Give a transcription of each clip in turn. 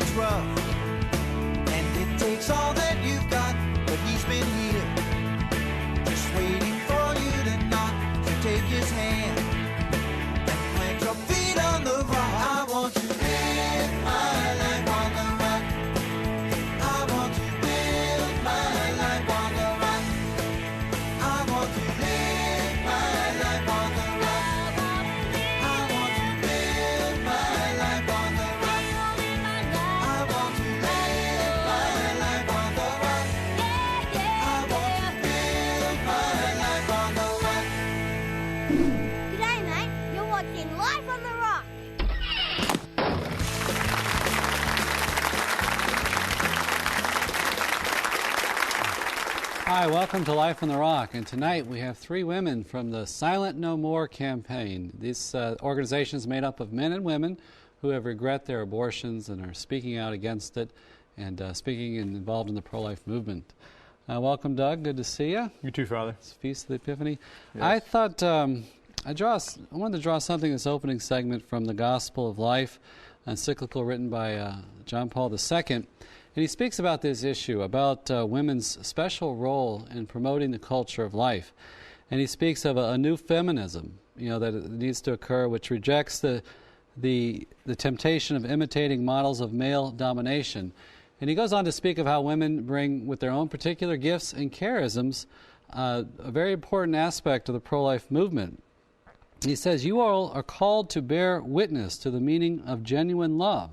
is rough, and it takes all that you've got, but he's been here, just waiting for you to knock, to take his hand, and plant your feet on the rock. I want to live my life on the rock. I want to build my life on the rock. I want to live my life on the rock. I want to build my life on the rock. I want to live my life on the rock. I want to build my life on the rock. G'day, mate. You're watching Life on the Rock. Hi, welcome to Life on the Rock, and tonight we have three women from the Silent No More campaign. This organization is made up of men and women who have regret their abortions and are speaking out against it and speaking and involved in the pro-life movement. Welcome, Doug. Good to see you. You too, Father. It's Feast of the Epiphany. Yes. I thought I wanted to draw something in this opening segment from the Gospel of Life, encyclical written by John Paul II. And he speaks about this issue, about women's special role in promoting the culture of life. And he speaks of a new feminism, that it needs to occur, which rejects the temptation of imitating models of male domination. And he goes on to speak of how women bring, with their own particular gifts and charisms, a very important aspect of the pro-life movement. He says, "You all are called to bear witness to the meaning of genuine love,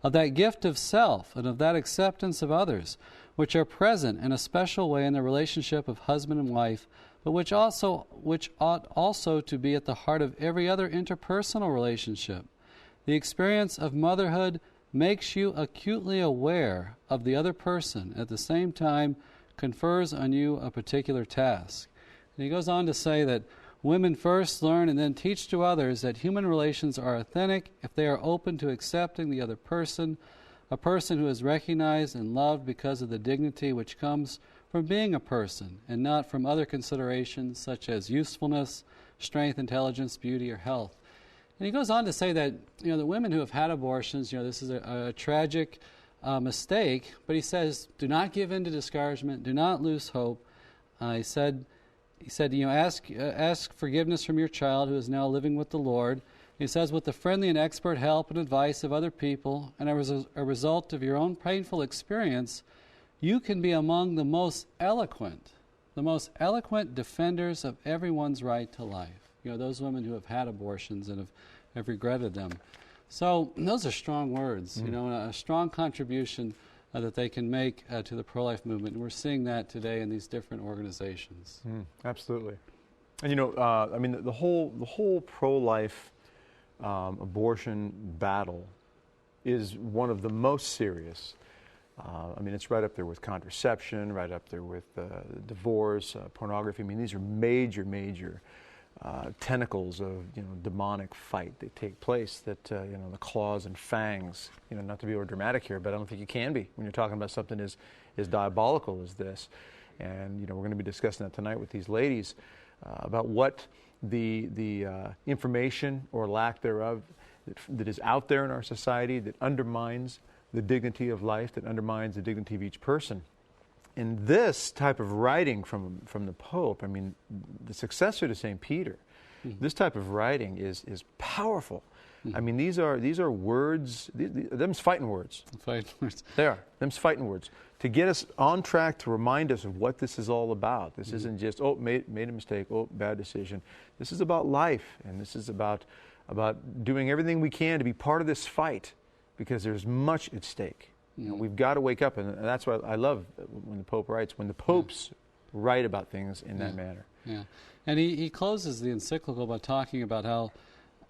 of that gift of self and of that acceptance of others, which are present in a special way in the relationship of husband and wife, but which ought also to be at the heart of every other interpersonal relationship. The experience of motherhood makes you acutely aware of the other person, at the same time confers on you a particular task." And he goes on to say that women first learn and then teach to others that human relations are authentic if they are open to accepting the other person, a person who is recognized and loved because of the dignity which comes from being a person and not from other considerations such as usefulness, strength, intelligence, beauty, or health. And he goes on to say that, the women who have had abortions, this is a tragic mistake, but he says, do not give in to discouragement, do not lose hope. He said, ask forgiveness from your child who is now living with the Lord. He says, with the friendly and expert help and advice of other people, and as a result of your own painful experience, you can be among the most eloquent defenders of everyone's right to life. Those women who have had abortions and have regretted them. So those are strong words, a strong contribution that they can make to the pro-life movement. And we're seeing that today in these different organizations. Absolutely. And the whole pro-life abortion battle is one of the most serious. It's right up there with contraception, right up there with divorce, pornography. These are major tentacles of demonic fight that take place. That the claws and fangs. Not to be over dramatic here, but I don't think you can be when you're talking about something as diabolical as this. And we're going to be discussing that tonight with these ladies about what the information or lack thereof that is out there in our society that undermines the dignity of life, that undermines the dignity of each person. And this type of writing from the Pope, the successor to St. Peter, this type of writing is powerful. These are words, them's fighting words. Fighting words. They are. Them's fighting words. To get us on track, to remind us of what this is all about. This isn't just, made a mistake, bad decision. This is about life, and this is about doing everything we can to be part of this fight, because there's much at stake. We've got to wake up, and that's what I love when the Pope writes, when the popes write about things in that manner. Yeah, and he closes the encyclical by talking about how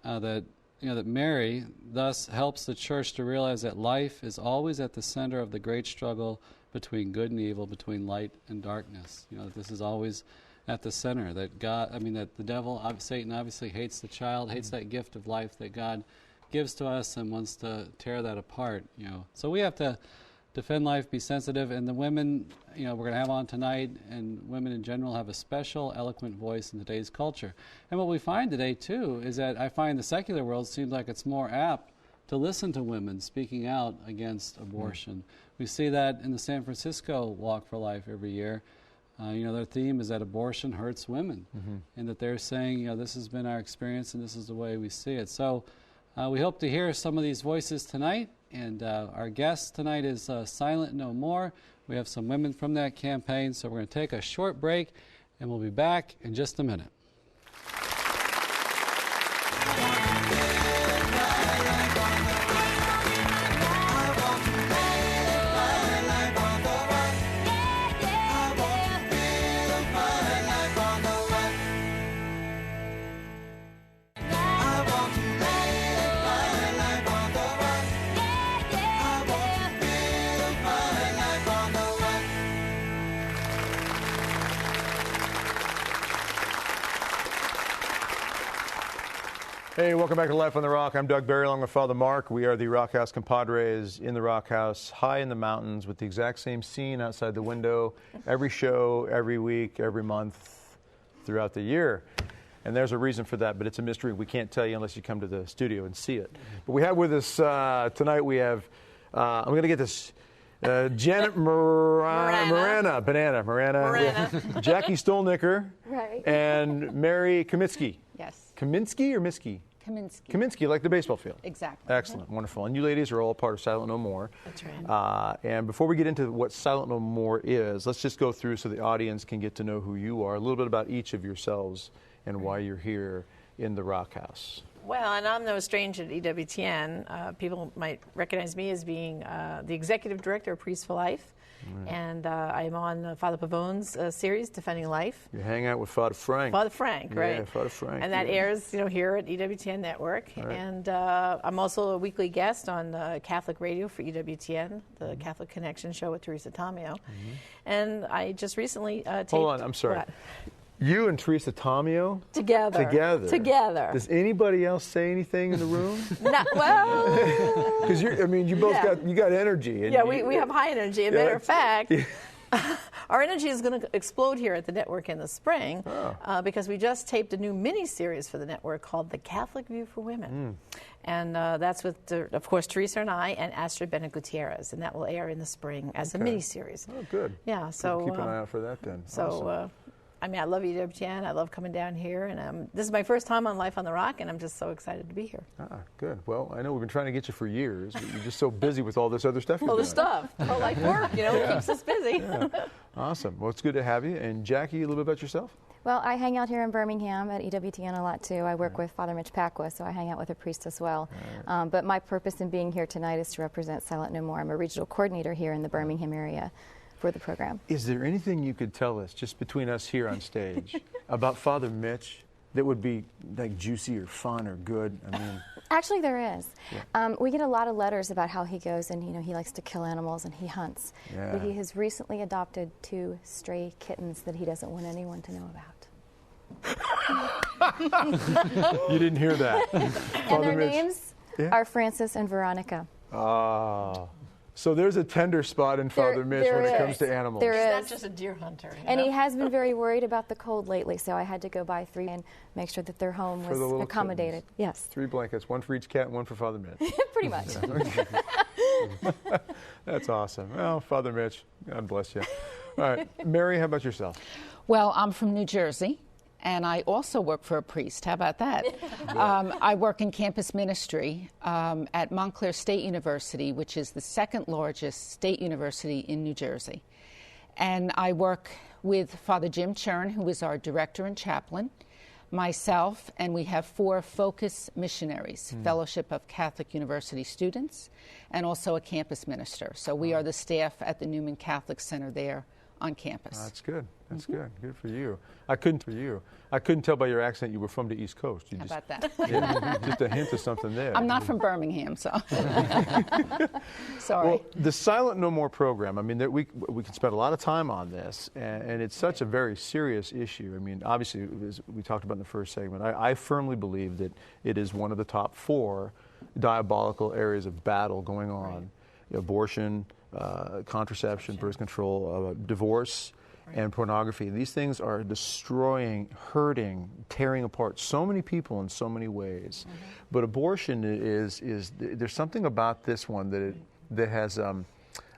that Mary thus helps the Church to realize that life is always at the center of the great struggle between good and evil, between light and darkness. That this is always at the center. That that the devil, Satan, obviously hates the child, hates that gift of life that God gives to us and wants to tear that apart. So we have to defend life, be sensitive, and the women, we're going to have on tonight, and women in general have a special, eloquent voice in today's culture. And what we find today, too, is that I find the secular world seems like it's more apt to listen to women speaking out against abortion. We see that in the San Francisco Walk for Life every year. Their theme is that abortion hurts women, and that they're saying, this has been our experience and this is the way we see it. So we hope to hear some of these voices tonight, and our guest tonight is Silent No More. We have some women from that campaign, so we're going to take a short break, and we'll be back in just a minute. Hey, welcome back to Life on the Rock. I'm Doug Barry along with Father Mark. We are the Rock House compadres in the Rock House, high in the mountains with the exact same scene outside the window, every show, every week, every month, throughout the year. And there's a reason for that, but it's a mystery. We can't tell you unless you come to the studio and see it. But we have with us tonight, we have, I'm going to get this, Janet Morena. Jacquie Stalnaker. Right. And Mary Kominsky. Yes. Kominsky or Miskey? Kominsky. Kominsky, like the baseball field. Exactly. Excellent, wonderful. And you ladies are all part of Silent No More. That's right. And before we get into what Silent No More is, let's just go through so the audience can get to know who you are, a little bit about each of yourselves and why you're here in the Rock House. Well, and I'm no stranger to EWTN. People might recognize me as being the executive director of Priests for Life. And I'm on Father Pavone's series, Defending Life. You hang out with Father Frank. Father Frank, right? Yeah, Father Frank. And that airs, here at EWTN Network. Right. And I'm also a weekly guest on Catholic Radio for EWTN, the Catholic Connection show with Teresa Tomeo. And I just recently taped... Hold on, I'm sorry. What? You and Teresa Tomeo? Together. Does anybody else say anything in the room? Not, well... Because you both got energy. And we have high energy. As a matter of fact, our energy is going to explode here at the network in the spring because we just taped a new mini-series for the network called The Catholic View for Women. And that's with, of course, Teresa and I and Astrid Bennett Gutierrez, and that will air in the spring as a mini-series. Oh, good. Yeah, so... Keep an eye out for that then. So... Awesome. I love EWTN. I love coming down here, and this is my first time on Life on the Rock, and I'm just so excited to be here. Good. Well, I know we've been trying to get you for years, but you're just so busy with all this other stuff you're doing. All the stuff. Oh, like work, it keeps us busy. Yeah. Awesome. Well, it's good to have you. And Jacquie, a little bit about yourself? Well, I hang out here in Birmingham at EWTN a lot, too. I work with Father Mitch Pacwa, so I hang out with a priest as well. But my purpose in being here tonight is to represent Silent No More. I'm a regional coordinator here in the Birmingham area for the program. Is there anything you could tell us, just between us here on stage, about Father Mitch that would be like juicy or fun or good? Actually, there is. Yeah. We get a lot of letters about how he goes and he likes to kill animals and he hunts. Yeah. But he has recently adopted 2 stray kittens that he doesn't want anyone to know about. You didn't hear that. And their names are Francis and Veronica. So there's a tender spot in Father Mitch when it comes to animals. There is. He's not just a deer hunter. And he has been very worried about the cold lately, so I had to go buy 3 and make sure that their home was accommodated. Kittens. Yes. 3 blankets, 1 for each cat and 1 for Father Mitch. Pretty much. That's awesome. Well, Father Mitch, God bless you. All right, Mary, how about yourself? Well, I'm from New Jersey. And I also work for a priest. How about that? I work in campus ministry at Montclair State University, which is the 2nd largest state university in New Jersey. And I work with Father Jim Chern, who is our director and chaplain, myself, and we have 4 focus missionaries, Fellowship of Catholic University Students, and also a campus minister. So we are the staff at the Newman Catholic Center there on campus. That's good. That's good. Good for you. I couldn't tell by your accent you were from the East Coast. How about that? Just a hint of something there. I'm not from Birmingham, so. Sorry. Well, the Silent No More program, we can spend a lot of time on this, and it's such a very serious issue. Obviously, as we talked about in the first segment, I firmly believe that it is one of the top 4 diabolical areas of battle going on. Abortion, contraception, birth control, divorce, and pornography. These things are destroying, hurting, tearing apart so many people in so many ways. But abortion is there's something about this one that has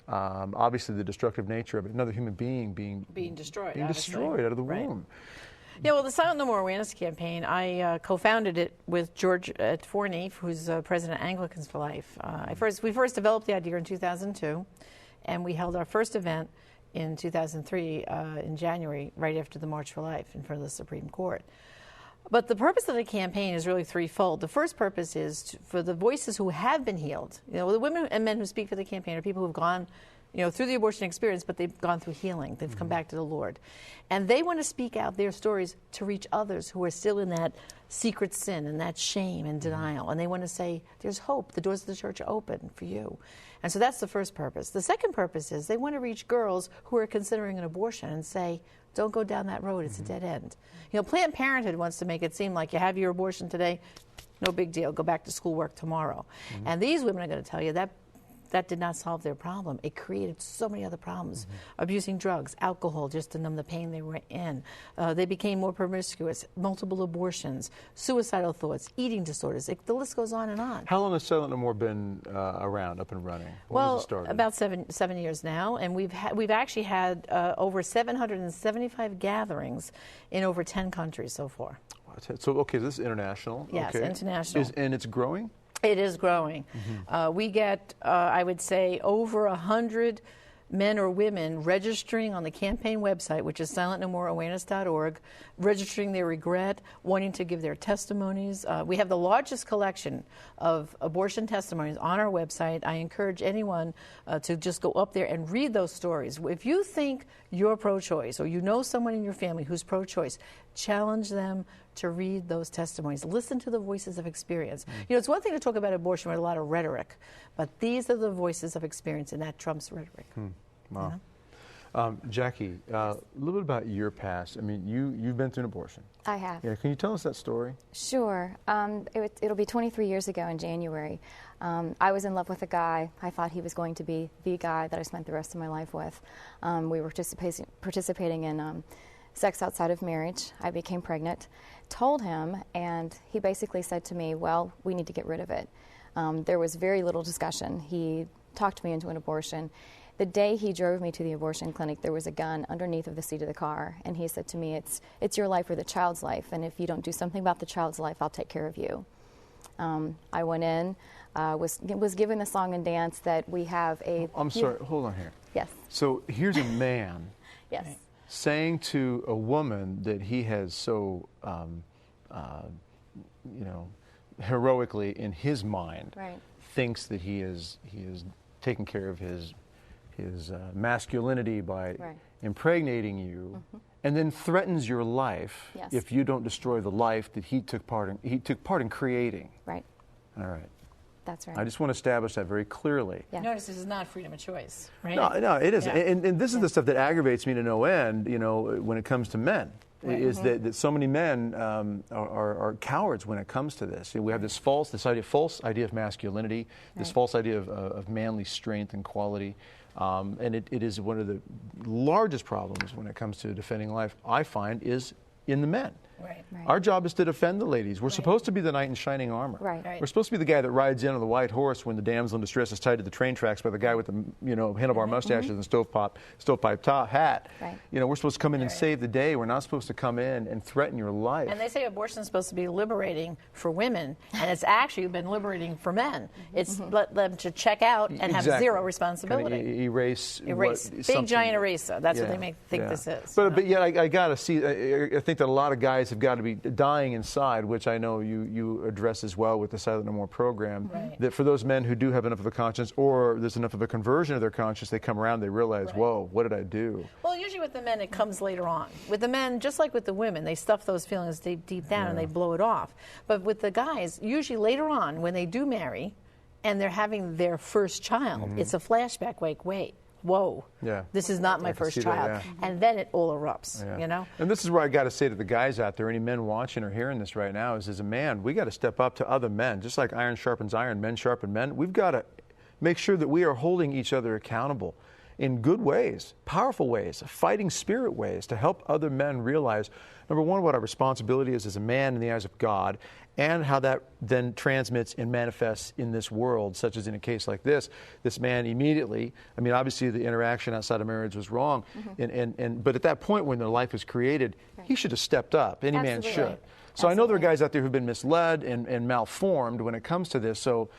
obviously the destructive nature of it. Another human being being destroyed out of the Right. womb. Yeah, well, the Silent No More Awareness campaign, I co-founded it with George Forney, who's president of Anglicans for Life. We first developed the idea in 2002, and we held our first event in 2003 in January, right after the March for Life in front of the Supreme Court. But the purpose of the campaign is really threefold. The first purpose is for the voices who have been healed. You know, the women and men who speak for the campaign are people who have gone, you know, through the abortion experience, but they've gone through healing. They've come back to the Lord. And they want to speak out their stories to reach others who are still in that secret sin and that shame and denial. And they want to say, there's hope. The doors of the church are open for you. And so that's the first purpose. The second purpose is they want to reach girls who are considering an abortion and say, don't go down that road. It's a dead end. You know, Planned Parenthood wants to make it seem like you have your abortion today, no big deal. Go back to schoolwork tomorrow. And these women are going to tell you that that did not solve their problem. It created so many other problems. Abusing drugs, alcohol, just to numb the pain they were in. They became more promiscuous, multiple abortions, suicidal thoughts, eating disorders. The list goes on and on. How long has Silent No More been around, up and running? When was it started? About seven years now, and we've actually had over 775 gatherings in over 10 countries so far. So, okay, this is international. Yes, okay. international. And it's growing? It is growing. We get, I would say, over 100 men or women registering on the campaign website, which is silentnomoreawareness.org, registering their regret, wanting to give their testimonies. We have the largest collection of abortion testimonies on our website. I encourage anyone to just go up there and read those stories. If you think you're pro-choice or you know someone in your family who's pro-choice, challenge them to read those testimonies. Listen to the voices of experience. You know, it's one thing to talk about abortion with a lot of rhetoric, but these are the voices of experience, and that trumps rhetoric. Wow. You know? Jacquie, a little bit about your past. I mean, you've been through an abortion. I have. Yeah, can you tell us that story? Sure. It'll be 23 years ago in January. I was in love with a guy. I thought he was going to be the guy that I spent the rest of my life with. We were participating in sex outside of marriage. I became pregnant, told him, and he basically said to me, well, we need to get rid of it. There was very little discussion. He talked me into an abortion. The day he drove me to the abortion clinic, there was a gun underneath of the seat of the car, and he said to me, it's your life or the child's life, and if you don't do something about the child's life, I'll take care of you. I went in, was given the song and dance that we have a... I'm sorry, hold on here. Yes. So here's a man Yes. saying to a woman that he has so, heroically in his mind, Right. thinks that he is taking care of his masculinity by Right. impregnating you, and then threatens your life Yes. if you don't destroy the life that he took part in creating. Right. All right. That's right. I just want to establish that very clearly. Yeah. Notice this is not freedom of choice, right? No, it isn't. Yeah. And this is the stuff that aggravates me to no end, you know, when it comes to men. Is that so many men are cowards when it comes to this. We have this false idea of masculinity, this false idea of manly strength and quality. And it is one of the largest problems when it comes to defending life, I find, is in the men. Right. Right. Our job is to defend the ladies. We're supposed to be the knight in shining armor. Right. Right. We're supposed to be the guy that rides in on the white horse when the damsel in distress is tied to the train tracks by the guy with the handlebar mustaches and stovepipe top hat. Right. You know, we're supposed to come in and save the day. We're not supposed to come in and threaten your life. And they say abortion is supposed to be liberating for women, and it's actually been liberating for men. It's let them to check out and have Exactly. zero responsibility. Kind of erase. Big giant eraser. That's what they think this is. But yet I got to see. I think that a lot of guys have got to be dying inside, which I know you address as well with the Silent No More program. Right. That for those men who do have enough of a conscience, or there's enough of a conversion of their conscience, they come around, they realize, whoa, what did I do? Well, usually with the men, it comes later on. With the men, just like with the women, they stuff those feelings deep down and they blow it off. But with the guys, usually later on, when they do marry and they're having their first child, it's a flashback. Wait. Whoa, this is not my first see child. that, And then it all erupts, you know? And this is where I got to say to the guys out there, any men watching or hearing this right now, is as a man, we got to step up to other men. Just like iron sharpens iron, men sharpen men. We've got to make sure that we are holding each other accountable. in good ways, powerful ways, fighting spirit ways to help other men realize, number one, what our responsibility is as a man in the eyes of God, and how that then transmits and manifests in this world, such as in a case like this. This man immediately, I mean, obviously the interaction outside of marriage was wrong, but at that point when their life was created, he should have stepped up. Any man should. So I know there are guys out there who've been misled and malformed when it comes to this. So,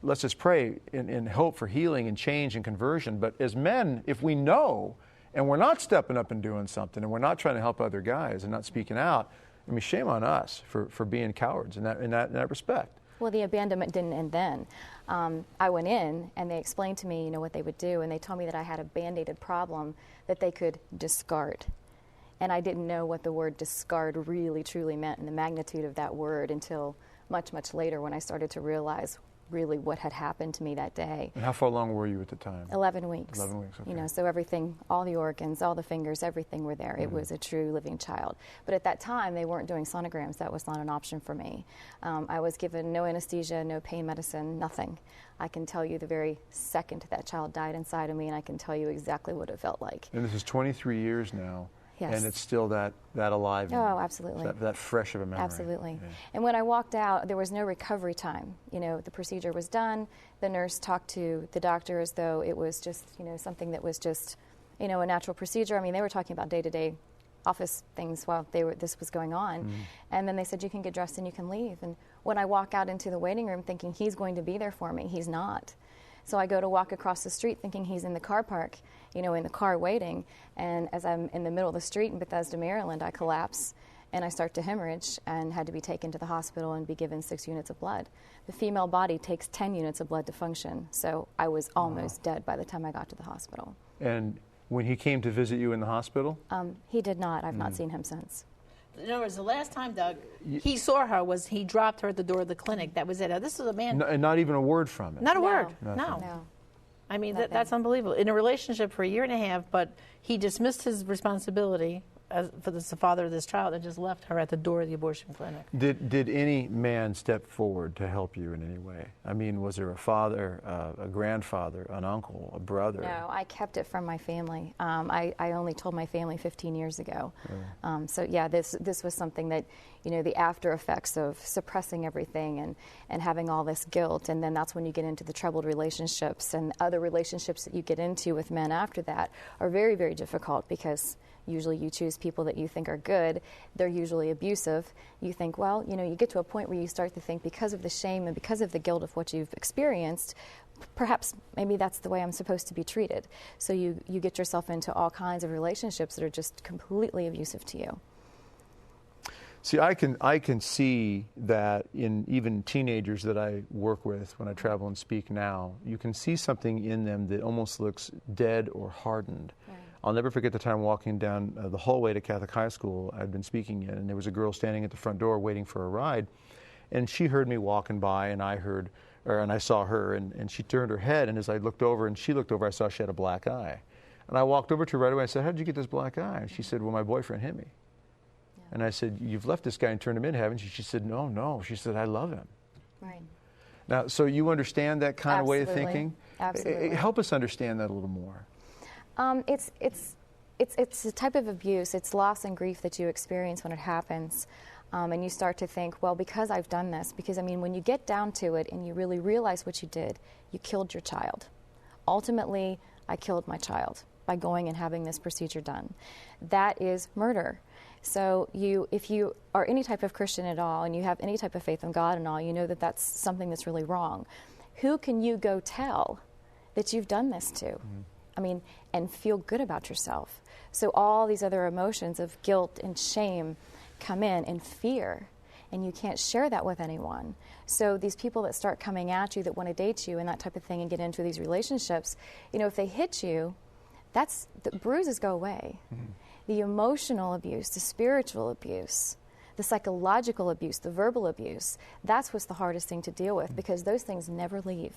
let's just pray and hope for healing and change and conversion. But as men, if we know and we're not stepping up and doing something and we're not trying to help other guys and not speaking out, I mean, shame on us for being cowards in that respect. Well, the abandonment didn't end then. I went in and they explained to me, what they would do, and they told me that I had a band-aided problem that they could discard. And I didn't know what the word discard really truly meant and the magnitude of that word until much, much later when I started to realize really what had happened to me that day. And how far along were you at the time? 11 weeks. 11 weeks, okay. So everything, all the organs, all the fingers, everything were there. It was a true living child. But at that time, they weren't doing sonograms. That was not an option for me. I was given no anesthesia, no pain medicine, nothing. I can tell you the very second that child died inside of me, and I can tell you exactly what it felt like. And this is 23 years now. Yes. And it's still that alive. Oh, absolutely. That fresh of a memory. Absolutely. Yeah. And when I walked out, there was no recovery time. The procedure was done. The nurse talked to the doctor as though it was just, something that was just, a natural procedure. I mean, they were talking about day-to-day office things while this was going on. And then they said, you can get dressed and you can leave. And when I walk out into the waiting room thinking he's going to be there for me, he's not. So I go to walk across the street thinking he's in the car park, in the car waiting. And as I'm in the middle of the street in Bethesda, Maryland, I collapse and I start to hemorrhage and had to be taken to the hospital and be given 6 units of blood. The female body takes 10 units of blood to function. So I was almost dead by the time I got to the hospital. And when he came to visit you in the hospital? He did not. I've not seen him since. In other words, the last time, Doug, he saw her was he dropped her at the door of the clinic. That was it. Now, this is a man. And not even a word from it. Not a word. Nothing. No. I mean, that's unbelievable. In a relationship for a year and a half, but he dismissed his responsibility for the father of this child and just left her at the door of the abortion clinic. Did any man step forward to help you in any way? I mean, was there a father, a grandfather, an uncle, a brother? No, I kept it from my family. I only told my family 15 years ago. Really? So yeah, this was something that, the after effects of suppressing everything and having all this guilt, and then that's when you get into the troubled relationships, and other relationships that you get into with men after that are very, very difficult because usually you choose people that you think are good. They're usually abusive. You think, well, you get to a point where you start to think because of the shame and because of the guilt of what you've experienced, perhaps maybe that's the way I'm supposed to be treated. So you get yourself into all kinds of relationships that are just completely abusive to you. See, I can see that in even teenagers that I work with when I travel and speak now, you can see something in them that almost looks dead or hardened. Right. I'll never forget the time walking down the hallway to Catholic high school I'd been speaking in, and there was a girl standing at the front door waiting for a ride, and she heard me walking by, and I saw her, and she turned her head, and as I looked over and she looked over, I saw she had a black eye. And I walked over to her right away. I said, "How did you get this black eye?" And she said, "Well, my boyfriend hit me." And I said, "You've left this guy and turned him in, haven't you?" She said, No. She said, "I love him." Right. Now, so you understand that kind of way of thinking? Absolutely. Help us understand that a little more. It's a type of abuse. It's loss and grief that you experience when it happens. And you start to think, well, because I've done this, because, when you get down to it and you really realize what you did, you killed your child. Ultimately, I killed my child by going and having this procedure done. That is murder. So if you are any type of Christian at all and you have any type of faith in God and all, you know that that's something that's really wrong. Who can you go tell that you've done this to? And feel good about yourself. So all these other emotions of guilt and shame come in, and fear, and you can't share that with anyone. So these people that start coming at you that want to date you and that type of thing and get into these relationships, if they hit you, the bruises go away. Mm-hmm. The emotional abuse, the spiritual abuse, the psychological abuse, the verbal abuse, that's what's the hardest thing to deal with, because those things never leave.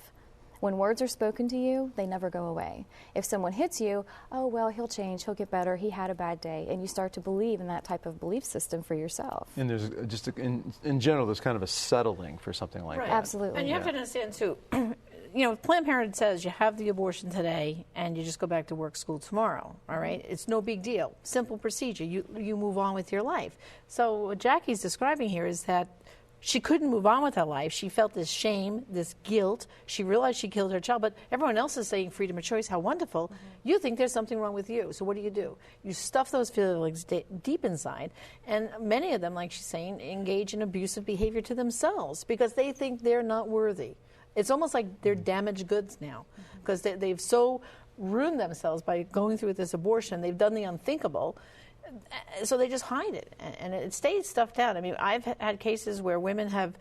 When words are spoken to you, they never go away. If someone hits you, oh, well, he'll change, he'll get better, he had a bad day, and you start to believe in that type of belief system for yourself. And there's just, in general, there's kind of a settling for something like that. Absolutely. And you have to understand, too, if Planned Parenthood says you have the abortion today and you just go back to work, school tomorrow, all right? It's no big deal. Simple procedure. You move on with your life. So what Jackie's describing here is that she couldn't move on with her life. She felt this shame, this guilt. She realized she killed her child, but everyone else is saying freedom of choice, how wonderful. You think there's something wrong with you. So what do? You stuff those feelings deep inside, and many of them, like she's saying, engage in abusive behavior to themselves because they think they're not worthy. It's almost like they're damaged goods now because they've so ruined themselves by going through this abortion. They've done the unthinkable. So they just hide it, and it stays stuffed out. I mean, I've had cases where women have,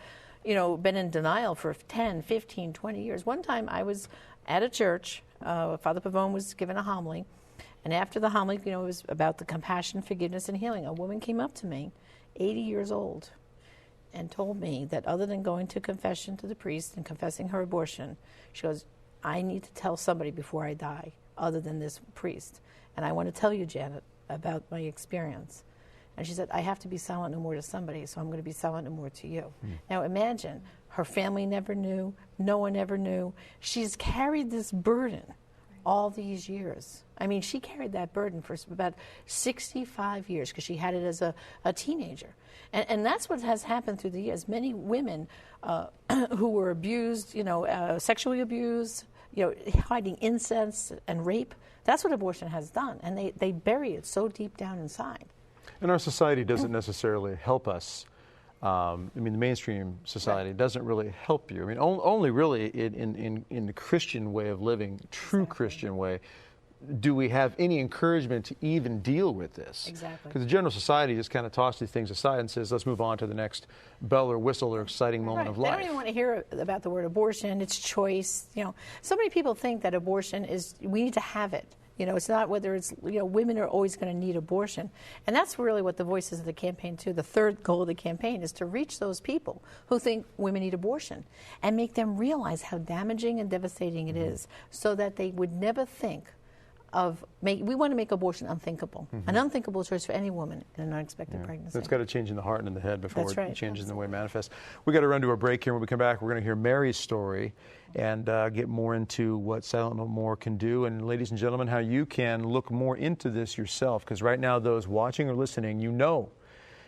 been in denial for 10, 15, 20 years. One time I was at a church. Father Pavone was given a homily, and after the homily, it was about the compassion, forgiveness, and healing. A woman came up to me, 80 years old, and told me that other than going to confession to the priest and confessing her abortion, she goes, I need to tell somebody before I die other than this priest. And I want to tell you, Janet, about my experience. And she said, I have to be silent no more to somebody, so I'm going to be silent no more to you. Now imagine, her family never knew, no one ever knew. She's carried this burden all these years. I mean, she carried that burden for about 65 years because she had it as a teenager. And that's what has happened through the years. Many women who were abused, sexually abused, hiding incest and rape, that's what abortion has done, and they bury it so deep down inside. And our society doesn't necessarily help us. The mainstream society doesn't really help you. I mean, only really in the Christian way of living, true Christian way, do we have any encouragement to even deal with this. Exactly. Because the general society just kind of tosses these things aside and says, let's move on to the next bell or whistle or exciting moment of life. They don't even want to hear about the word abortion. It's choice. So many people think that abortion is, we need to have it. It's not whether it's, women are always going to need abortion. And that's really what the voices of the campaign, too. The third goal of the campaign is to reach those people who think women need abortion and make them realize how damaging and devastating it is so that they would never think we want to make abortion unthinkable. An unthinkable choice for any woman in an unexpected pregnancy. It's got to change in the heart and in the head before That's right. it changes in the way it manifests. We've got to run to a break here. When we come back, we're going to hear Mary's story and get more into what Silent No More can do. And ladies and gentlemen, how you can look more into this yourself. Because right now, those watching or listening,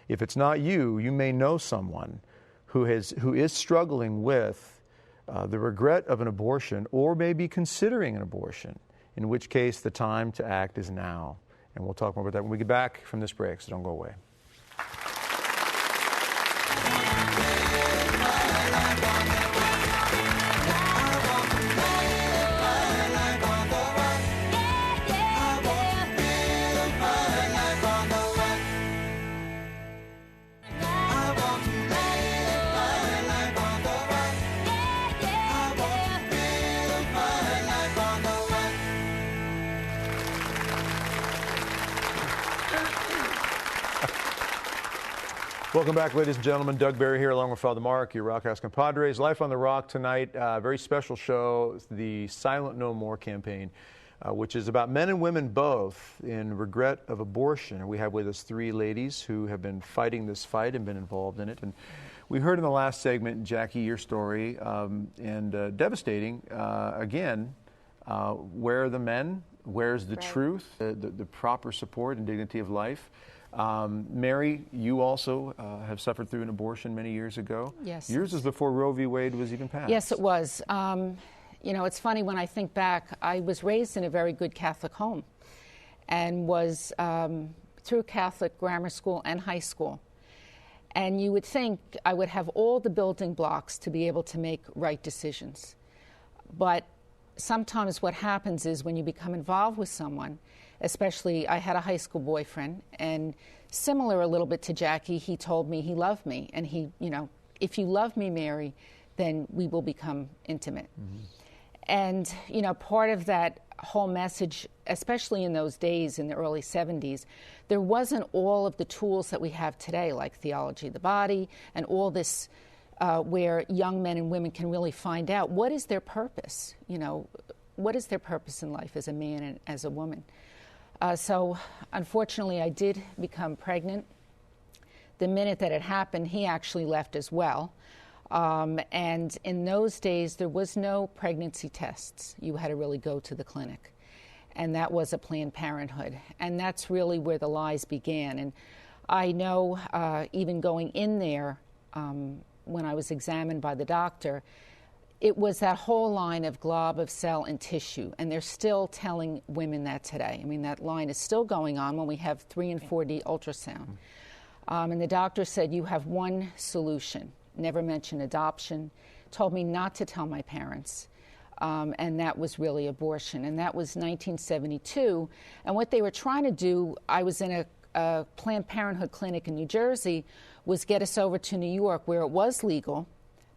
if it's not you, you may know someone who is struggling with the regret of an abortion or may be considering an abortion. In which case, the time to act is now. And we'll talk more about that when we get back from this break, so don't go away. Welcome back, ladies and gentlemen. Doug Barry here along with Father Mark, your Rock House compadres. Life on the Rock tonight, very special show, the Silent No More campaign, which is about men and women both in regret of abortion. And we have with us 3 ladies who have been fighting this fight and been involved in it. And we heard in the last segment, Jackie, your story, and devastating, again, where are the men? Where's the truth, the proper support and dignity of life? Mary, you also have suffered through an abortion many years ago. Yes. Yours was before Roe v. Wade was even passed. Yes, it was. It's funny when I think back, I was raised in a very good Catholic home and was through Catholic grammar school and high school. And you would think I would have all the building blocks to be able to make right decisions. But sometimes what happens is when you become involved with someone, especially I had a high school boyfriend, and similar a little bit to Jackie, he told me he loved me. And he, if you love me, Mary, then we will become intimate. And, part of that whole message, especially in those days in the early 70s, there wasn't all of the tools that we have today, like theology of the body and all this where young men and women can really find out what is their purpose, what is their purpose in life as a man and as a woman. So unfortunately, I did become pregnant. The minute that it happened, he actually left as well. And in those days, there was no pregnancy tests. You had to really go to the clinic. And that was a Planned Parenthood. And that's really where the lies began. And I know even going in there, when I was examined by the doctor, it was that whole line of glob of cell and tissue. And they're still telling women that today. I mean, that line is still going on when we have 3 and 4D ultrasound. And the doctor said, you have one solution. Never mentioned adoption. Told me not to tell my parents. And that was really abortion. And that was 1972. And what they were trying to do, I was in a Planned Parenthood clinic in New Jersey, was get us over to New York where it was legal,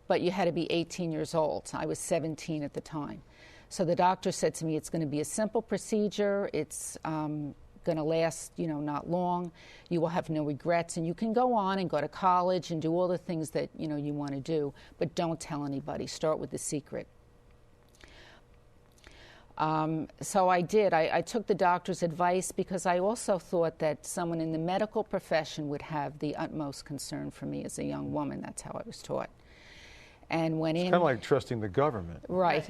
but you had to be 18 years old. I was 17 at the time. So the doctor said to me, it's going to be a simple procedure. It's going to last, not long. You will have no regrets, and you can go on and go to college and do all the things that, you want to do, but don't tell anybody. Start with the secret. So I did. I took the doctor's advice because I also thought that someone in the medical profession would have the utmost concern for me as a young woman. That's how I was taught. And went in. It's kind of like trusting the government. Right.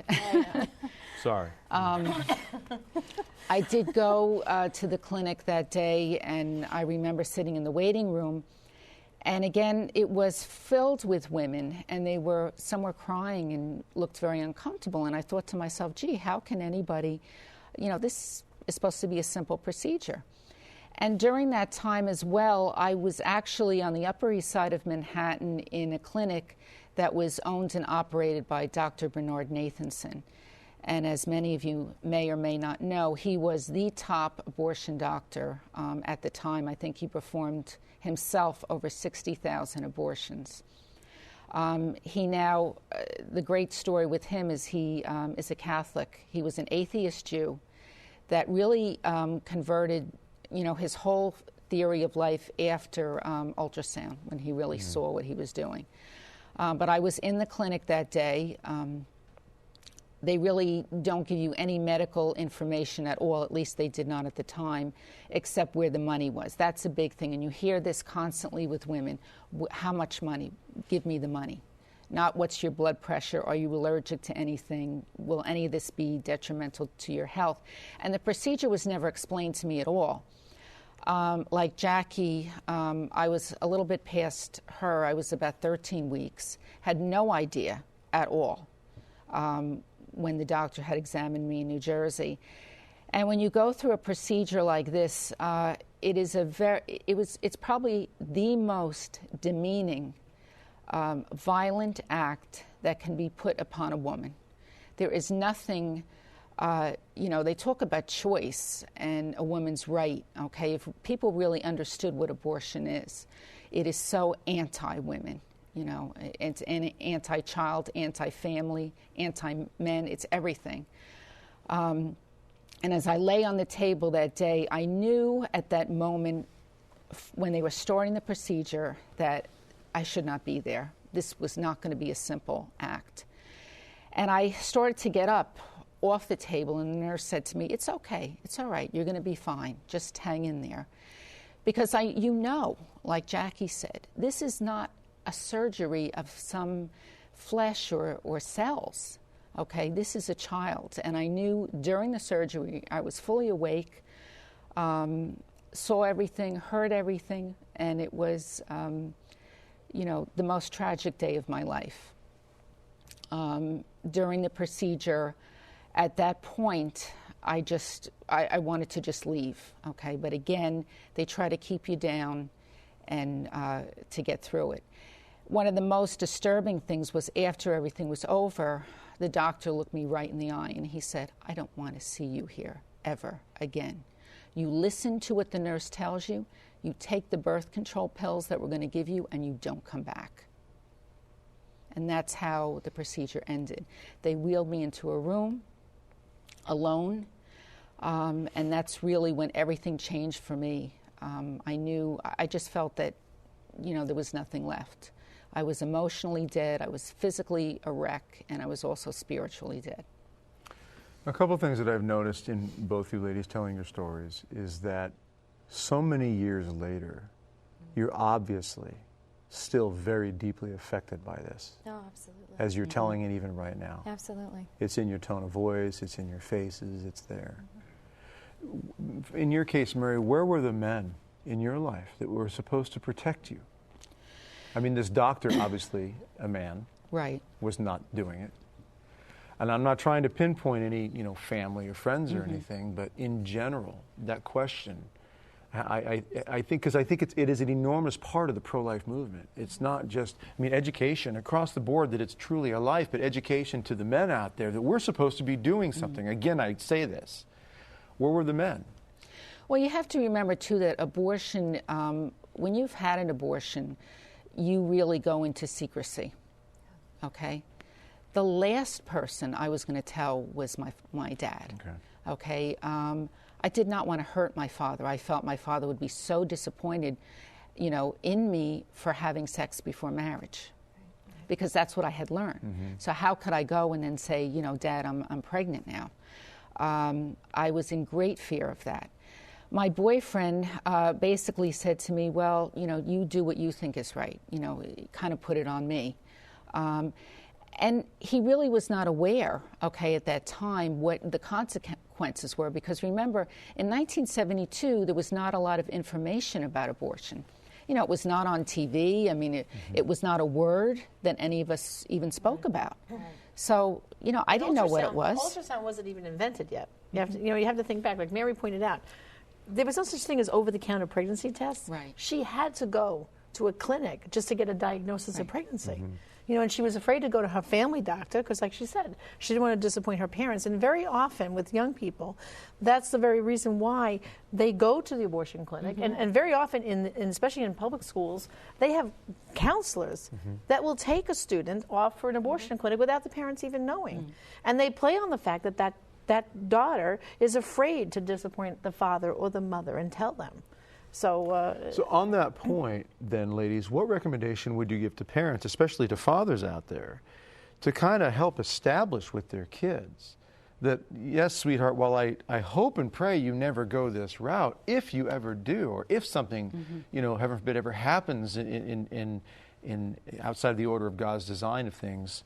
Sorry. I did go to the clinic that day, and I remember sitting in the waiting room. And again, it was filled with women, and some were crying and looked very uncomfortable. And I thought to myself, gee, how can anybody, this is supposed to be a simple procedure. And during that time as well, I was actually on the Upper East Side of Manhattan in a clinic that was owned and operated by Dr. Bernard Nathanson. And as many of you may or may not know, he was the top abortion doctor at the time. I think he performed himself over 60,000 abortions. He now, the great story with him is he is a Catholic. He was an atheist Jew that really converted, his whole theory of life after ultrasound, when he really saw what he was doing. But I was in the clinic that day. They really don't give you any medical information at all, at least they did not at the time, except where the money was. That's a big thing, and you hear this constantly with women. How much money? Give me the money. Not what's your blood pressure, are you allergic to anything, will any of this be detrimental to your health? And the procedure was never explained to me at all. Like Jacquie, I was a little bit past her. I was about 13 weeks, had no idea at all when the doctor had examined me in New Jersey. And when you go through a procedure like this, it's probably the most demeaning, violent act that can be put upon a woman. There is nothing, they talk about choice and a woman's right, okay? If people really understood what abortion is, it is so anti-women. It's anti-child, anti-family, anti-men, it's everything. And as I lay on the table that day, I knew at that moment when they were starting the procedure that I should not be there. This was not going to be a simple act. And I started to get up off the table, and the nurse said to me, it's okay, it's all right, you're going to be fine, just hang in there. Because like Jacquie said, this is not a surgery of some flesh or cells, okay? This is a child. And I knew during the surgery I was fully awake, saw everything, heard everything, and it was, the most tragic day of my life. During the procedure, at that point, I wanted to just leave, okay? But again, they try to keep you down and to get through it. One of the most disturbing things was after everything was over, the doctor looked me right in the eye and he said, I don't want to see you here ever again. You listen to what the nurse tells you, you take the birth control pills that we're going to give you, and you don't come back. And that's how the procedure ended. They wheeled me into a room alone, and that's really when everything changed for me. I just felt that, there was nothing left. I was emotionally dead, I was physically a wreck, and I was also spiritually dead. A couple of things that I've noticed in both you ladies telling your stories is that so many years later, you're obviously still very deeply affected by this, No, absolutely. as you're telling it even right now. Absolutely. It's in your tone of voice, it's in your faces, it's there. In your case, Mary, where were the men in your life that were supposed to protect you? I mean, this doctor, obviously a man, Right. was not doing it. And I'm not trying to pinpoint any, family or friends or anything, but in general, that question, I think, because I think it is an enormous part of the pro-life movement. It's not just, education across the board, that it's truly a life, but education to the men out there that we're supposed to be doing something. Again, I say this. Where were the men? Well, you have to remember, too, that abortion, when you've had an abortion, you really go into secrecy, okay? The last person I was going to tell was my dad, okay? I did not want to hurt my father. I felt my father would be so disappointed, in me for having sex before marriage, because that's what I had learned. So how could I go and then say, Dad, I'm pregnant now? I was in great fear of that. My boyfriend basically said to me, well, you do what you think is right. Kind of put it on me. And he really was not aware, at that time, what the consequences were. Because remember, in 1972, there was not a lot of information about abortion. It was not on TV. It was not a word that any of us even spoke about. So, I didn't know what it was. Ultrasound wasn't even invented yet. You have to think back, like Mary pointed out. There was no such thing as over-the-counter pregnancy tests. Right. She had to go to a clinic just to get a diagnosis of pregnancy. And she was afraid to go to her family doctor because, like she said, she didn't want to disappoint her parents. And very often with young people, that's the very reason why they go to the abortion clinic. And very often, especially in public schools, they have counselors that will take a student off for an abortion clinic without the parents even knowing. And they play on the fact that daughter is afraid to disappoint the father or the mother and tell them. So on that point, then, ladies, what recommendation would you give to parents, especially to fathers out there, to kind of help establish with their kids that, yes, sweetheart, while I hope and pray you never go this route, if you ever do, or if something, heaven forbid, ever happens in outside the order of God's design of things,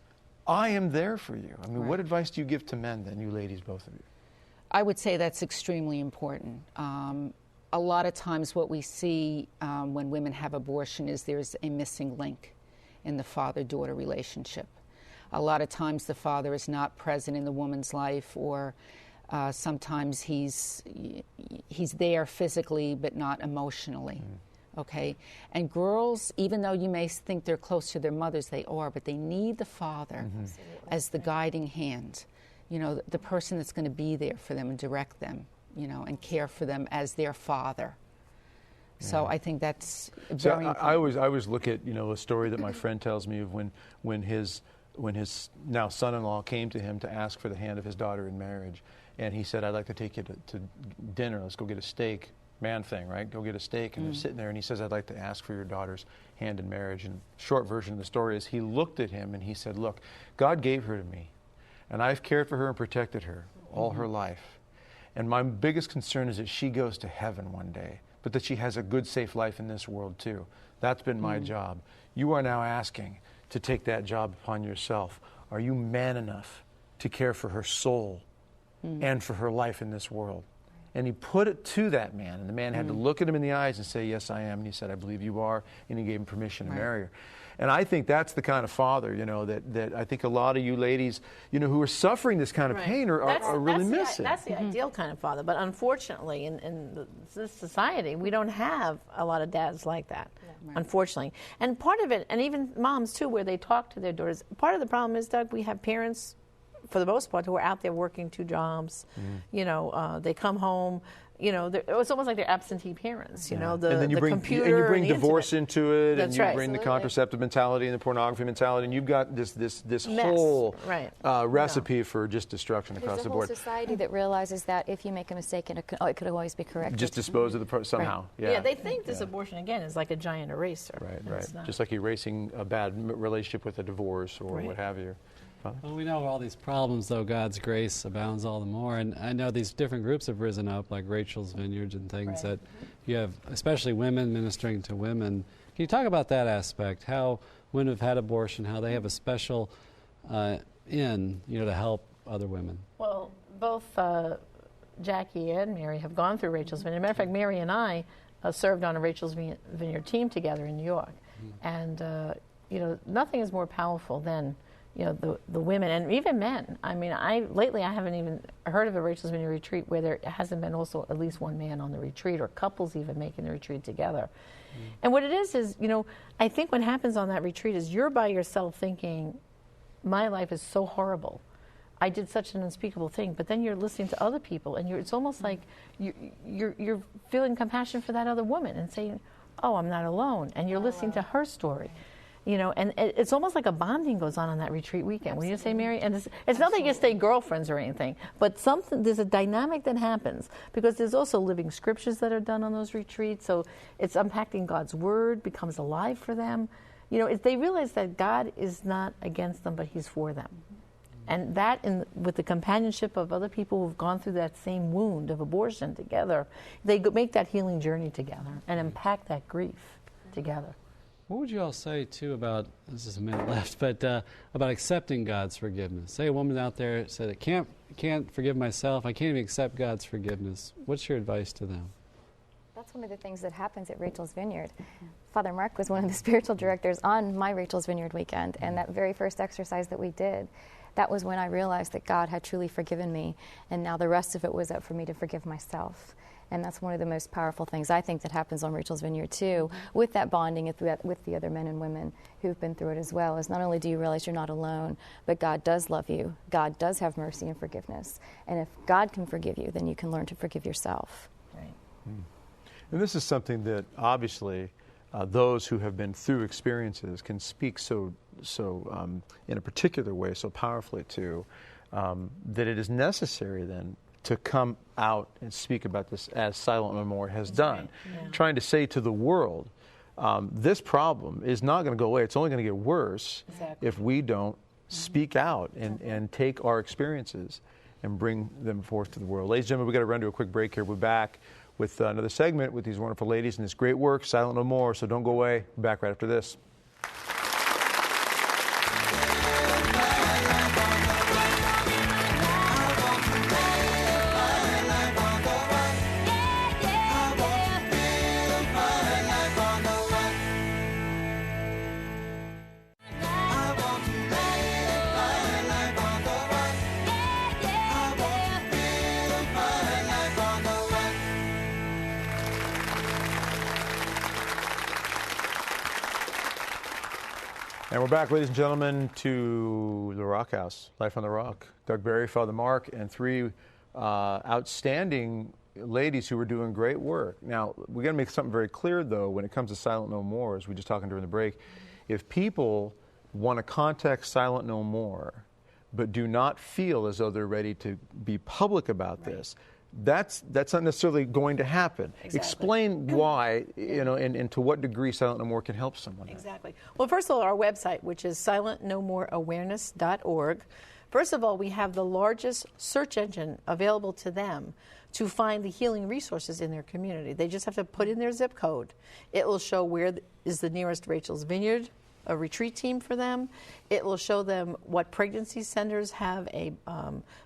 I am there for you. What advice do you give to men, then, you ladies, both of you? I would say that's extremely important. A lot of times what we see when women have abortion is there's a missing link in the father-daughter relationship. A lot of times the father is not present in the woman's life, or sometimes he's there physically but not emotionally. Okay? And girls, even though you may think they're close to their mothers, they are, but they need the father as the guiding hand, the person that's going to be there for them and direct them, and care for them as their father. So I think that's very important. I always look at, a story that my friend tells me of when his now son-in-law came to him to ask for the hand of his daughter in marriage. And he said, I'd like to take you to dinner. Let's go get a steak. Man thing, right? Go get a steak. And they're sitting there, and he says, I'd like to ask for your daughter's hand in marriage. And short version of the story is he looked at him and he said, look, God gave her to me, and I've cared for her and protected her all her life. And my biggest concern is that she goes to heaven one day, but that she has a good, safe life in this world too. That's been my job. You are now asking to take that job upon yourself. Are you man enough to care for her soul and for her life in this world? And he put it to that man, and the man had to look at him in the eyes and say, yes, I am. And he said, I believe you are. And he gave him permission to marry her. And I think that's the kind of father, that I think a lot of you ladies, who are suffering this kind of pain are really missing. That's the ideal kind of father. But unfortunately, in this society, we don't have a lot of dads like that, unfortunately. And part of it, and even moms too, where they talk to their daughters, part of the problem is, Doug, we have parents, for the most part, who are out there working 2 jobs. They come home. It's almost like they're absentee parents. And then you bring divorce into it, and you bring the contraceptive mentality and the pornography mentality, and you've got this whole recipe for just destruction across the board. There's a whole society that realizes that if you make a mistake, it could always be corrected. Just dispose of the somehow. Yeah, they think this abortion again is like a giant eraser. Right. Just like erasing a bad relationship with a divorce or what have you. Father? Well, we know all these problems, though God's grace abounds all the more. And I know these different groups have risen up, like Rachel's Vineyards and things that you have, especially women ministering to women. Can you talk about that aspect, how women have had abortion, how they have a special to help other women? Well, both Jackie and Mary have gone through Rachel's Vineyard. As a matter of fact, Mary and I served on a Rachel's Vineyard team together in New York. And, nothing is more powerful than, the women and even men. I mean, lately I haven't even heard of a Rachel's Vineyard retreat where there hasn't been also at least one man on the retreat, or couples even making the retreat together. And what it is, I think what happens on that retreat is you're by yourself thinking, my life is so horrible. I did such an unspeakable thing. But then you're listening to other people, and it's almost like you're feeling compassion for that other woman and saying, oh, I'm not alone. And you're listening to her story. And it's almost like a bonding goes on that retreat weekend. When you say, Mary, and it's not that you stay girlfriends or anything, but there's a dynamic that happens, because there's also living scriptures that are done on those retreats. So it's unpacking God's word, becomes alive for them. They realize that God is not against them, but He's for them. And that, with the companionship of other people who've gone through that same wound of abortion together, they make that healing journey together and unpack that grief together. What would you all say, too, about, this is a minute left, but about accepting God's forgiveness? Say a woman out there said, I can't forgive myself, I can't even accept God's forgiveness. What's your advice to them? That's one of the things that happens at Rachel's Vineyard. Father Mark was one of the spiritual directors on my Rachel's Vineyard weekend, and that very first exercise that we did, that was when I realized that God had truly forgiven me, and now the rest of it was up for me to forgive myself. And that's one of the most powerful things I think that happens on Rachel's Vineyard too, with that bonding with the other men and women who've been through it as well, is not only do you realize you're not alone, but God does love you. God does have mercy and forgiveness. And if God can forgive you, then you can learn to forgive yourself. Right. And this is something that obviously those who have been through experiences can speak so in a particular way, so powerfully to, that it is necessary then to come out and speak about this, as Silent No More has done. Right. Trying to say to the world, this problem is not going to go away. It's only going to get worse if we don't speak out and take our experiences and bring them forth to the world. Ladies and gentlemen, we've got to run to a quick break here. We're back with another segment with these wonderful ladies and this great work, Silent No More. So don't go away. We're back right after this. And we're back, ladies and gentlemen, to the Rock House, Life on the Rock. Doug Barry, Father Mark, and three outstanding ladies who were doing great work. Now, we're going to make something very clear, though, when it comes to Silent No More, as we were just talking during the break. If people want to contact Silent No More, but do not feel as though they're ready to be public about this, that's not necessarily going to happen. Exactly. Explain why, and to what degree Silent No More can help someone. Exactly. Well, first of all, our website, which is silentnomoreawareness.org. First of all, we have the largest search engine available to them to find the healing resources in their community. They just have to put in their zip code. It will show where is the nearest Rachel's Vineyard, a retreat team for them. It will show them what pregnancy centers have a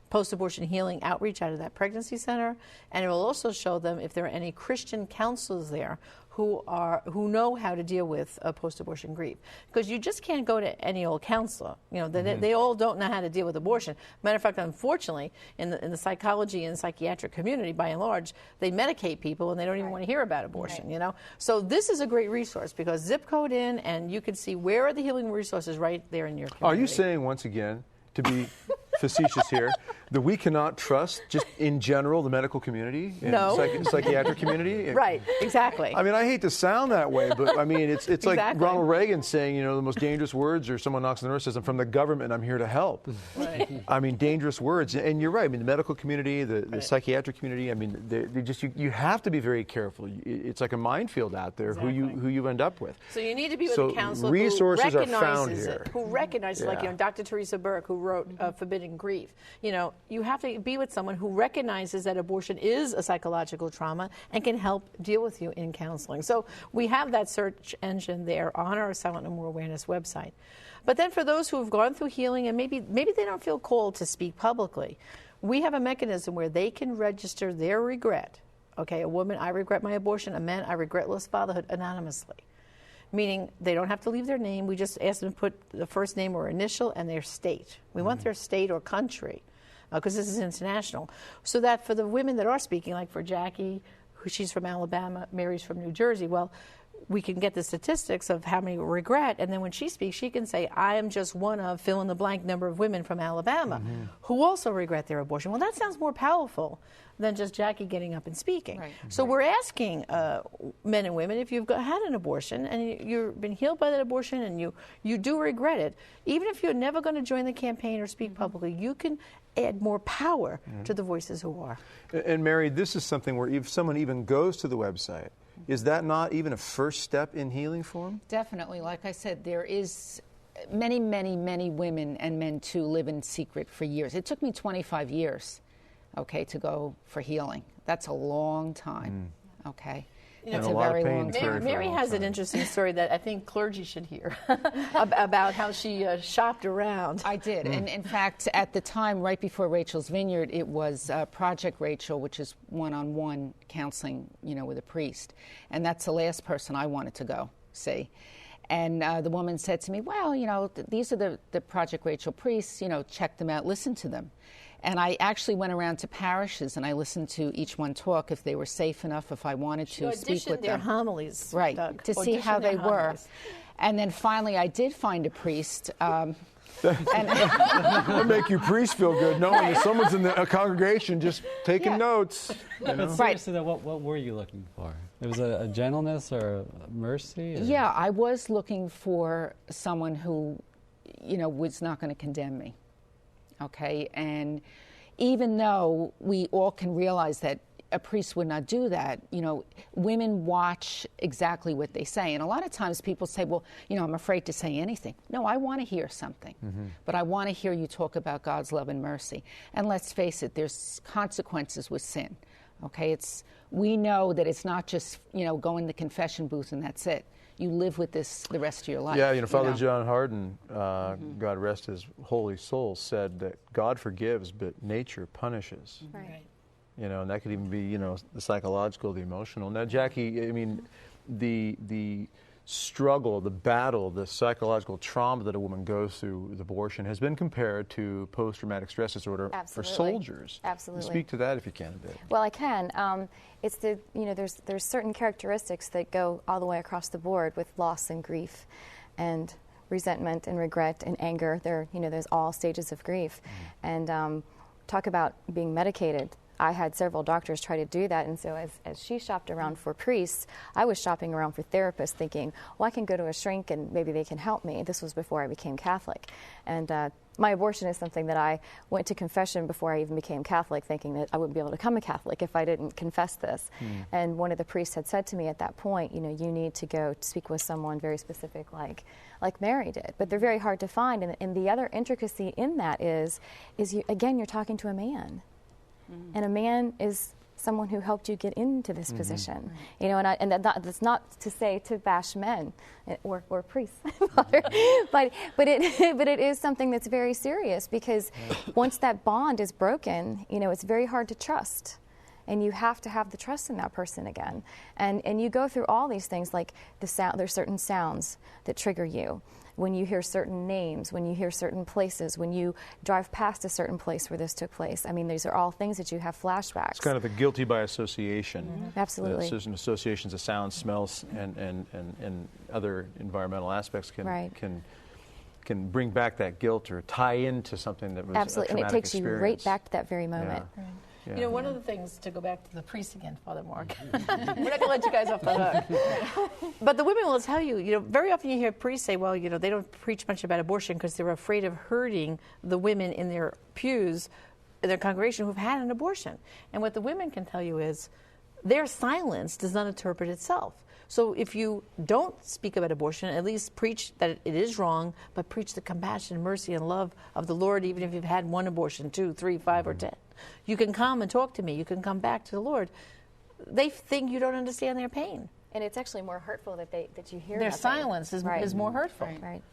post-abortion healing outreach out of that pregnancy center, and it will also show them if there are any Christian counselors there who know how to deal with post-abortion grief. Because you just can't go to any old counselor. They all don't know how to deal with abortion. Matter of fact, unfortunately, in the psychology and psychiatric community, by and large, they medicate people and they don't even want to hear about abortion. So this is a great resource, because zip code in, and you can see where are the healing resources right there in your community. Are you saying, once again, to be facetious here, that we cannot trust, just in general, the medical community and psychiatric community? Right, exactly. I mean, I hate to sound that way, but I mean, it's Exactly. like Ronald Reagan saying, the most dangerous words, or someone knocks on the door and says, "I'm from the government, I'm here to help." Right. I mean, dangerous words. And you're right. I mean, the medical community, the psychiatric community, I mean, they just, you have to be very careful. It's like a minefield out there who you end up with. So you need to be with a counselor resources who are found recognizes here. it, who recognizes, like Dr. Teresa Burke, who wrote Forbidden Grief. You have to be with someone who recognizes that abortion is a psychological trauma and can help deal with you in counseling. So we have that search engine there on our Silent No More Awareness website. But then for those who have gone through healing and maybe they don't feel called to speak publicly, we have a mechanism where they can register their regret. Okay, a woman, I regret my abortion. A man, I regretless fatherhood, anonymously. Meaning they don't have to leave their name. We just ask them to put the first name or initial and their state. We want their state or country, because this is international. So that for the women that are speaking, like for Jacquie, she's from Alabama, Mary's from New Jersey, well, we can get the statistics of how many regret, and then when she speaks, she can say, I am just one of fill in the blank number of women from Alabama who also regret their abortion. Well, that sounds more powerful than just Jacquie getting up and speaking. Right. So we're asking men and women, if you've had an abortion and you've been healed by that abortion and you do regret it, even if you're never going to join the campaign or speak publicly, you can add more power to the voices who are. And Mary, this is something where if someone even goes to the website, is that not even a first step in healing for them? Definitely. Like I said, there is many, many, many women and men too live in secret for years. It took me 25 years, to go for healing. That's a long time, It's a very long time. Mary has an interesting story that I think clergy should hear about how she shopped around. I did. And in fact, at the time, right before Rachel's Vineyard, it was Project Rachel, which is one-on-one counseling, with a priest. And that's the last person I wanted to go see. And the woman said to me, well, these are the Project Rachel priests, check them out, listen to them. And I actually went around to parishes and I listened to each one talk if they were safe enough, if I wanted to speak with their them. homilies, right, Doug. to see how they were. And then finally I did find a priest. That'll make you priests feel good, knowing that someone's in a congregation just taking notes. But seriously, though, what were you looking for? It was a gentleness or a mercy? Or? Yeah, I was looking for someone who, was not going to condemn me. And even though we all can realize that a priest would not do that, women watch exactly what they say. And a lot of times people say, well, I'm afraid to say anything. No, I want to hear something. But I want to hear you talk about God's love and mercy. And let's face it, there's consequences with sin. We know that it's not just, go in the confession booth and that's it. You live with this the rest of your life. Yeah, Father John Hardin, God rest his holy soul, said that God forgives, but nature punishes. Right. And that could even be, the psychological, the emotional. Now, Jacquie, I mean, the struggle, the battle, the psychological trauma that a woman goes through with abortion has been compared to post-traumatic stress disorder for soldiers. Absolutely. Speak to that if you can a bit. Well, I can. It's there's certain characteristics that go all the way across the board with loss and grief, and resentment and regret and anger. There's all stages of grief, and talk about being medicated. I had several doctors try to do that, and so as she shopped around for priests, I was shopping around for therapists thinking, well, I can go to a shrink and maybe they can help me. This was before I became Catholic. And my abortion is something that I went to confession before I even became Catholic, thinking that I wouldn't be able to become a Catholic if I didn't confess this. And one of the priests had said to me at that point, you need to go speak with someone very specific like Mary did. But they're very hard to find. And the other intricacy in that is you're talking to a man. And a man is someone who helped you get into this position, and that's not to say to bash men or priests, but it is something that's very serious, because once that bond is broken, it's very hard to trust. And you have to have the trust in that person again. And you go through all these things, like there's certain sounds that trigger you. When you hear certain names, when you hear certain places, when you drive past a certain place where this took place. I mean, these are all things that you have flashbacks. It's kind of the guilty by association. Absolutely. Certain associations of sound, smells, and other environmental aspects can can bring back that guilt or tie into something that was Absolutely, a and it traumatic takes you experience. right back to that very moment. Yeah. Right. You know, one of the things, to go back to the priest again, Father Mark, we're not going to let you guys off the hook. But the women will tell you, very often you hear priests say, well, they don't preach much about abortion because they're afraid of hurting the women in their pews, in their congregation who've had an abortion. And what the women can tell you is their silence does not interpret itself. So if you don't speak about abortion, at least preach that it is wrong, but preach the compassion and mercy and love of the Lord, even if you've had 1 abortion, 2, 3, 5, or 10. You can come and talk to me. You can come back to the Lord. They think you don't understand their pain. And it's actually more hurtful that you hear their nothing. silence is more hurtful. Right.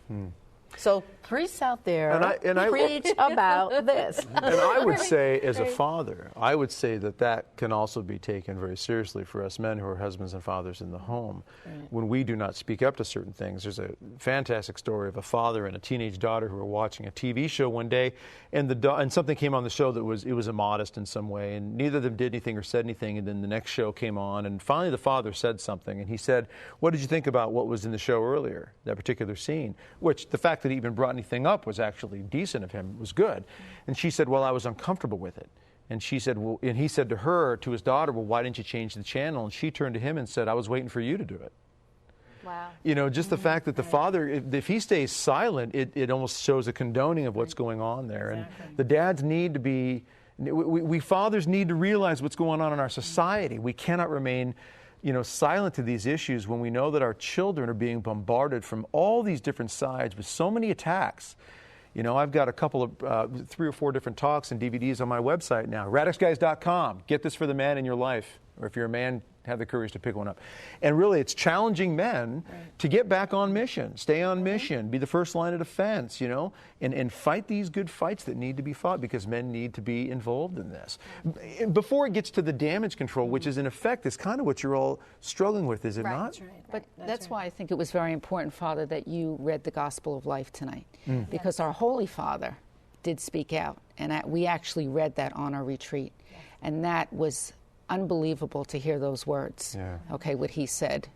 So priests out there, And I preach about this. And I would say, as a father, I would say that can also be taken very seriously for us men who are husbands and fathers in the home. Right. When we do not speak up to certain things. There's a fantastic story of a father and a teenage daughter who were watching a TV show one day, and something came on the show that was immodest in some way, and neither of them did anything or said anything, and then the next show came on, and finally the father said something, and he said, "What did you think about what was in the show earlier, that particular scene?" Which, the fact that he even brought anything up was actually decent of him, was good. And she said, "Well, I was uncomfortable with it." And she said, "Well," and he said to his daughter, "Well, why didn't you change the channel?" And she turned to him and said, "I was waiting for you to do it." Wow. Just the fact that the father, if he stays silent, it almost shows a condoning of what's going on there. Exactly. And the dads need to be, we fathers need to realize what's going on in our society. We cannot remain silent to these issues when we know that our children are being bombarded from all these different sides with so many attacks. I've got a couple of 3 or 4 different talks and DVDs on my website now. RadixGuys.com. Get this for the man in your life. Or if you're a man, have the courage to pick one up. And really, it's challenging men to get back on mission, stay on mission, be the first line of defense, and fight these good fights that need to be fought, because men need to be involved in this. Before it gets to the damage control, which is in effect is kind of what you're all struggling with, is it not? That's right. But that's why I think it was very important, Father, that you read the Gospel of Life tonight, because our Holy Father did speak out, and we actually read that on our retreat, and that was unbelievable to hear those words. Okay, what he said,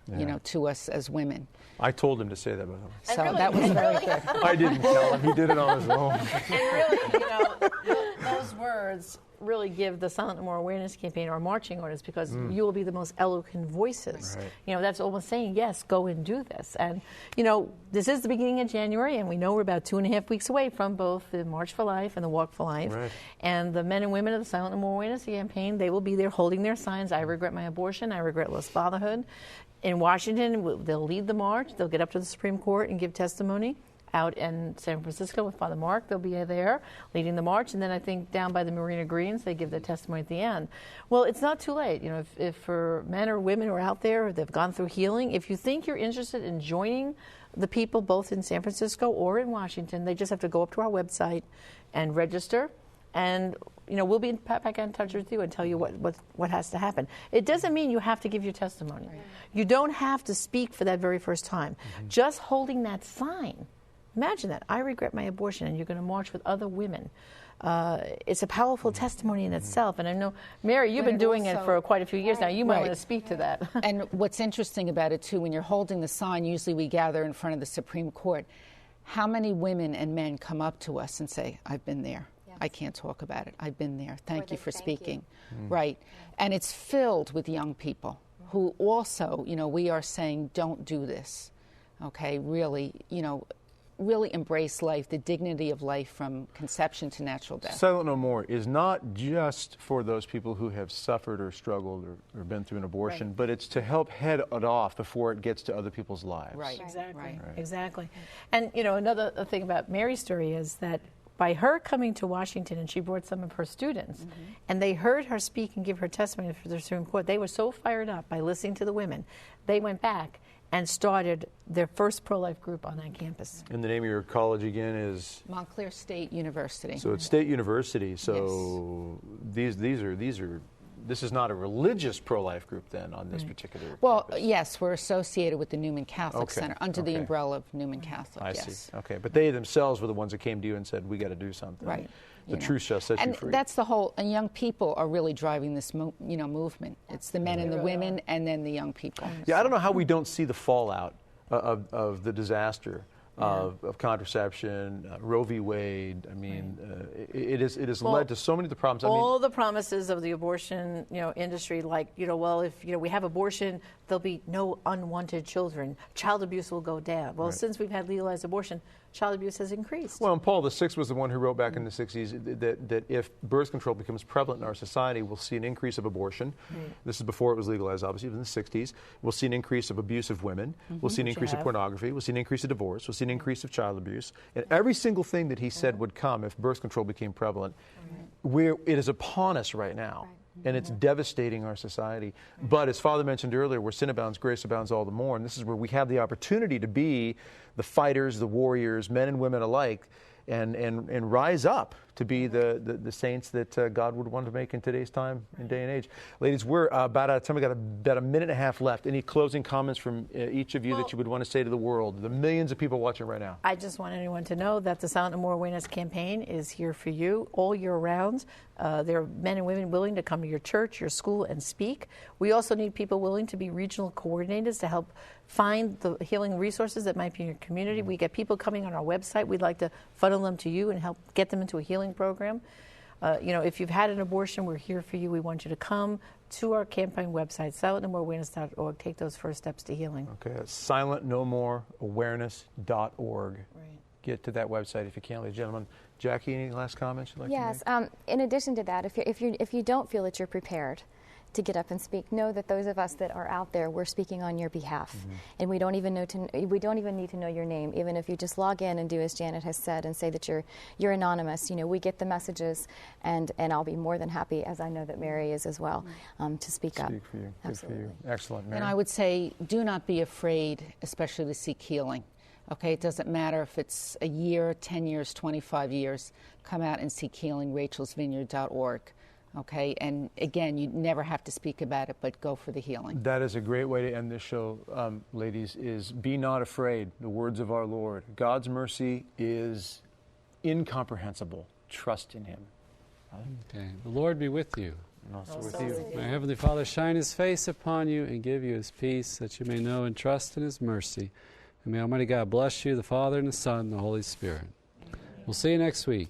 to us as women. I told him to say that, by the way. So really, that was very good. I didn't tell him. He did it on his own. And really, those words really give the Silent No More Awareness Campaign our marching orders, because you will be the most eloquent voices. Right. That's almost saying, yes, go and do this. And, this is the beginning of January, and we know we're about 2.5 weeks away from both the March for Life and the Walk for Life. Right. And the men and women of the Silent No More Awareness Campaign, they will be there holding their signs, "I regret my abortion, I regret lost fatherhood." In Washington, they'll lead the march. They'll get up to the Supreme Court and give testimony. Out in San Francisco with Father Mark, they'll be there leading the march, and then I think down by the Morena Greens, they give their testimony at the end. Well, it's not too late. If for men or women who are out there, they've gone through healing, if you think you're interested in joining the people both in San Francisco or in Washington, they just have to go up to our website and register, and we'll be back in touch with you and tell you what has to happen. It doesn't mean you have to give your testimony. Right. You don't have to speak for that very first time. Just holding that sign. Imagine that. I regret my abortion, and you're going to march with other women. It's a powerful testimony in itself. And I know, Mary, you've been doing it for quite a few years now. You might want to speak to that. And what's interesting about it, too, when you're holding the sign, usually we gather in front of the Supreme Court. How many women and men come up to us and say, "I've been there. I can't talk about it. I've been there. Thank you for speaking." Right. And it's filled with young people who also, we are saying, don't do this. Okay, really, really embrace life, the dignity of life from conception to natural death. Silent No More is not just for those people who have suffered or struggled or been through an abortion, but it's to help head it off before it gets to other people's lives. Right, exactly. Exactly. And, another thing about Mary's story is that by her coming to Washington, and she brought some of her students, and they heard her speak and give her testimony for the Supreme Court, they were so fired up by listening to the women, they went back and started their first pro-life group on that campus. And the name of your college again is? Montclair State University. So it's State University. So this is not a religious pro-life group then on this particular campus. Yes, we're associated with the Newman Catholic Center under the umbrella of Newman Catholic. I see. Okay, but they themselves were the ones that came to you and said, "We got to do something." Right. The truth shall set you free. And that's the whole. And young people are really driving this, movement. It's the men and the women, and then the young people. Yeah, I don't know how we don't see the fallout of the disaster of contraception, Roe v. Wade. I mean, it has led to so many of the problems. All the promises of the abortion, industry, like, well, if we have abortion, there'll be no unwanted children. Child abuse will go down. Well, since we've had legalized abortion, child abuse has increased. Well, and Paul VI was the one who wrote back in the 60s that if birth control becomes prevalent in our society, we'll see an increase of abortion. This is before it was legalized, obviously, in the 60s. We'll see an increase of abuse of women. We'll see an increase of pornography. We'll see an increase of divorce. We'll see an increase of child abuse. And every single thing that he said would come if birth control became prevalent, it is upon us right now. And it's devastating our society. But as Father mentioned earlier, where sin abounds, grace abounds all the more. And this is where we have the opportunity to be the fighters, the warriors, men and women alike, and rise up to be the saints that God would want to make in today's time and day and age. Ladies, we're about out of time. We've got about a minute and a half left. Any closing comments from each of you that you would want to say to the world, the millions of people watching right now? I just want anyone to know that the Silent No More Awareness campaign is here for you all year round. There are men and women willing to come to your church, your school, and speak. We also need people willing to be regional coordinators to help find the healing resources that might be in your community. We get people coming on our website. We'd like to funnel them to you and help get them into a healing program. If you've had an abortion, we're here for you. We want you to come to our campaign website, silentnomoreawareness.org. Take those first steps to healing. Okay, that's silentnomoreawareness.org. Right. Get to that website if you can, ladies and gentlemen. Jacquie, any last comments you'd like yes, to make? In addition to that, if you don't feel that you're prepared to get up and speak, know that those of us that are out there, we're speaking on your behalf, and we don't even need to know your name. Even if you just log in and do as Janet has said and say that you're anonymous, we get the messages, and I'll be more than happy, as I know that Mary is as well, to speak up. Speak for you. Absolutely. Good for you. Excellent, Mary. And I would say, do not be afraid, especially to seek healing. Okay, it doesn't matter if it's a year, 10 years, 25 years. Come out and seek healing, rachelsvineyard.org. Okay, and again, you never have to speak about it, but go for the healing. That is a great way to end this show, ladies, is be not afraid, the words of our Lord. God's mercy is incomprehensible. Trust in Him. Okay, the Lord be with you. And also with you. May Heavenly Father shine His face upon you and give you His peace, that you may know and trust in His mercy. And may Almighty God bless you, the Father and the Son and the Holy Spirit. We'll see you next week.